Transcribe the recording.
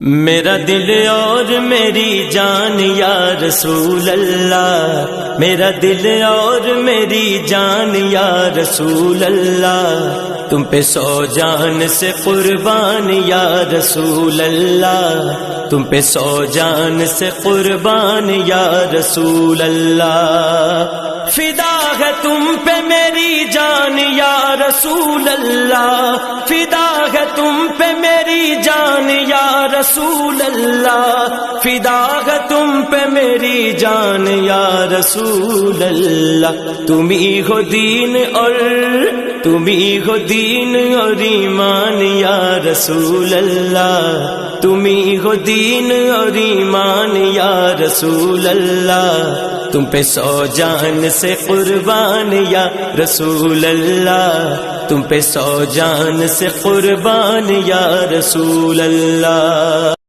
میرا دل اور میری جان یا رسول اللہ، میرا دل اور میری جان یا رسول اللہ، تم پہ 100 جان سے قربان یا رسول اللہ، تم پہ 100 جان سے قربان یا رسول اللہ، فدا ہے تم پہ میری جان یا رسول اللہ، فدا ہے تم پہ میری جان یا رسول اللہ، فدا ہے تم پہ میری جان یا رسول اللہ، تم ہی ہو دین اور تم ہی ہو دین اور ایمان یا رسول اللہ، تم ہی ہو دین اور ایمان یا رسول اللہ، تم پہ 100 جان سے قربان یا رسول اللہ، تم پہ 100 جان سے قربان یا رسول اللہ۔